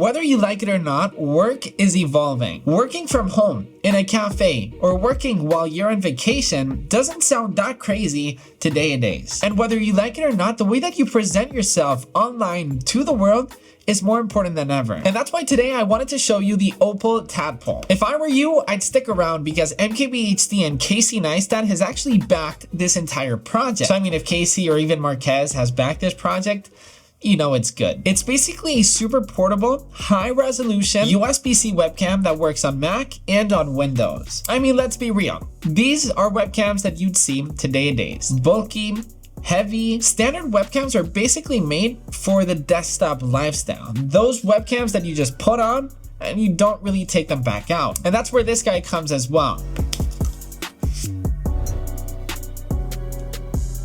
whether you like it or not, work is evolving. Working from home, in a cafe, or working while you're on vacation doesn't sound that crazy today-a-days. And whether you like it or not, the way that you present yourself online to the world is more important than ever. And that's why today I wanted to show you the Opal tadpole. If I were you, I'd stick around because MKBHD and Casey Neistat has actually backed this entire project. So I mean, if Casey or even Marquez has backed this project, you know it's good. It's basically a super portable, high resolution USB-C webcam that works on Mac and on Windows. I mean, let's be real. These are webcams that you'd see today-a-days. Bulky, heavy. Standard webcams are basically made for the desktop lifestyle. Those webcams that you just put on and you don't really take them back out. And that's where this guy comes as well.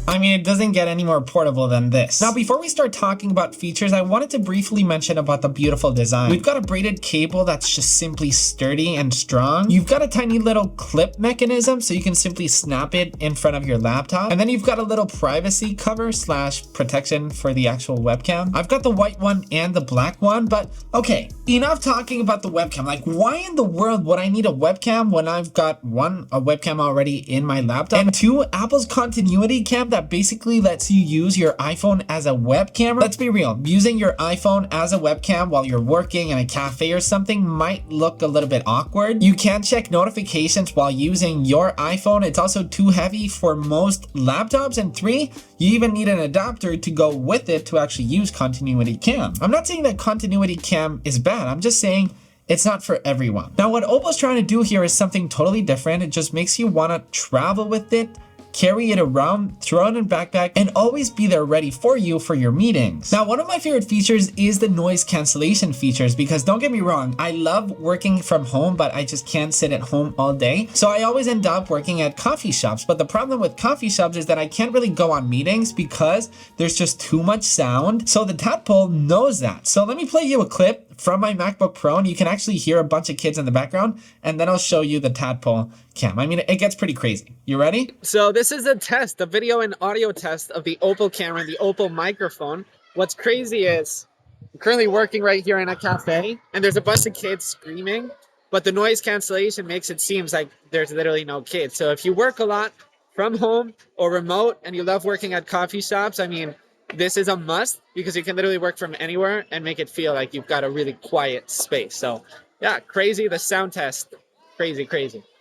I mean, it doesn't get any more portable than this. Now, before we start talking about features, I wanted to briefly mention about the beautiful design. We've got a braided cable that's just simply sturdy and strong. You've got a tiny little clip mechanism, so you can simply snap it in front of your laptop. And then you've got a little privacy cover / protection for the actual webcam. I've got the white one and the black one, but okay, enough talking about the webcam. Like, why in the world would I need a webcam when I've got one, a webcam already in my laptop, and two, Apple's continuity cam that basically lets you use your iPhone as a web camera? Let's be real, using your iPhone as a webcam while you're working in a cafe or something might look a little bit awkward. You can check notifications while using your iPhone. It's also too heavy for most laptops. And 3, you even need an adapter to go with it to actually use continuity cam. I'm not saying that continuity cam is bad. I'm just saying it's not for everyone. Now, what Opal's trying to do here is something totally different. It just makes you want to travel with it, carry it around, throw it in a backpack, and always be there ready for you for your meetings. Now, one of my favorite features is the noise cancellation features, because don't get me wrong, I love working from home, but I just can't sit at home all day. So I always end up working at coffee shops. But the problem with coffee shops is that I can't really go on meetings because there's just too much sound. So the tadpole knows that. So let me play you a clip from my MacBook Pro, and you can actually hear a bunch of kids in the background, and then I'll show you the tadpole cam. I mean, it gets pretty crazy. You ready? So this is a test, a video and audio test of the Opal camera and the Opal microphone. What's crazy is I'm currently working right here in a cafe, and there's a bunch of kids screaming, but the noise cancellation makes it seem like there's literally no kids. So if you work a lot from home or remote and you love working at coffee shops, I mean, this is a must because you can literally work from anywhere and make it feel like you've got a really quiet space. So yeah, crazy. The sound test, crazy.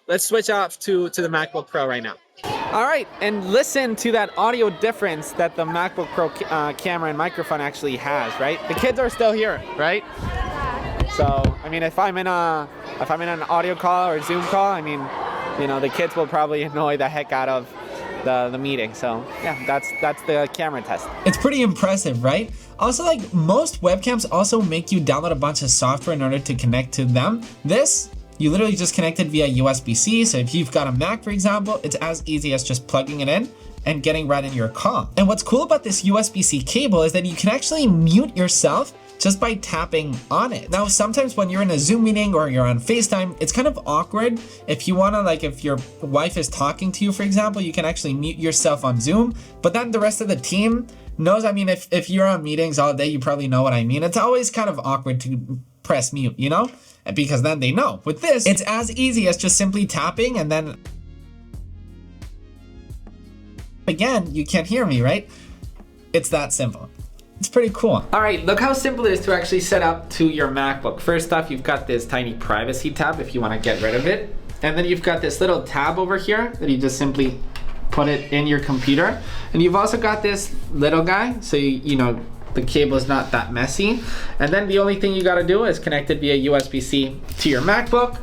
Let's switch off to the MacBook Pro right now. All right, and listen to that audio difference that the MacBook Pro camera and microphone actually has, right? The kids are still here, right? So, I mean, if I'm in an audio call or a Zoom call, I mean, you know, the kids will probably annoy the heck out of the meeting. So yeah, that's the camera test. It's pretty impressive, right? Also, like, most webcams also make you download a bunch of software in order to connect to them. This, you literally just connect it via USB-C. So if you've got a Mac, for example, it's as easy as just plugging it in and getting right in your call. And what's cool about this USB-C cable is that you can actually mute yourself just by tapping on it. Now, sometimes when you're in a Zoom meeting or you're on FaceTime, it's kind of awkward. If you wanna, like, if your wife is talking to you, for example, you can actually mute yourself on Zoom, but then the rest of the team knows. I mean, if you're on meetings all day, you probably know what I mean. It's always kind of awkward to press mute, you know? Because then they know. With this, it's as easy as just simply tapping, and then again, you can't hear me, right? It's that simple. It's pretty cool. All right, look how simple it is to actually set up to your MacBook. First off, you've got this tiny privacy tab if you want to get rid of it. And then you've got this little tab over here that you just simply put it in your computer. And you've also got this little guy, so you know, the cable is not that messy. And then the only thing you gotta do is connect it via USB-C to your MacBook,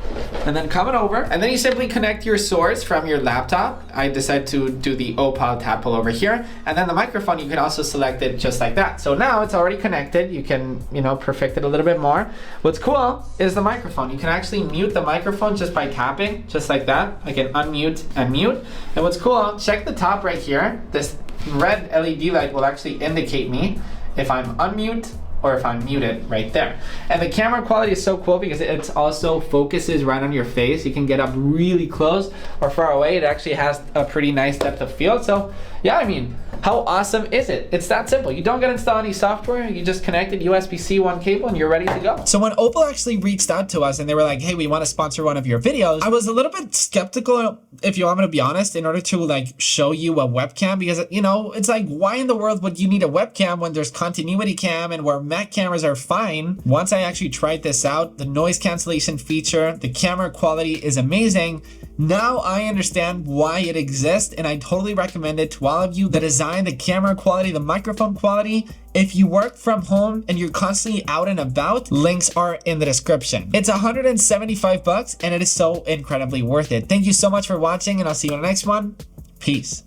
and then come it over, and then you simply connect your source from your laptop. I decided to do the Opal tadpole over here, and then the microphone, you can also select it just like that. So now it's already connected. You can, you know, perfect it a little bit more. What's cool is the microphone. You can actually mute the microphone just by tapping, just like that. I can unmute and mute. And what's cool, check the top right here. This red LED light will actually indicate me if I'm unmute or if I'm muted right there. And the camera quality is so cool because it also focuses right on your face. You can get up really close or far away. It actually has a pretty nice depth of field. So yeah, I mean, How awesome is it? It's that simple. You don't gotta install any software. You just connect it USB-C 1 cable and you're ready to go. So when Opal actually reached out to us and they were like, hey, we want to sponsor one of your videos, I was a little bit skeptical, if you want me to be honest, in order to like show you a webcam, because, you know, it's like, why in the world would you need a webcam when there's continuity cam and where Mac cameras are fine? Once I actually tried this out, the noise cancellation feature, the camera quality is amazing. Now I understand why it exists, and I totally recommend it to all of you. The design, the camera quality, the microphone quality. If you work from home and you're constantly out and about, links are in the description. It's $175 and it is so incredibly worth it. Thank you so much for watching, and I'll see you in the next one. Peace.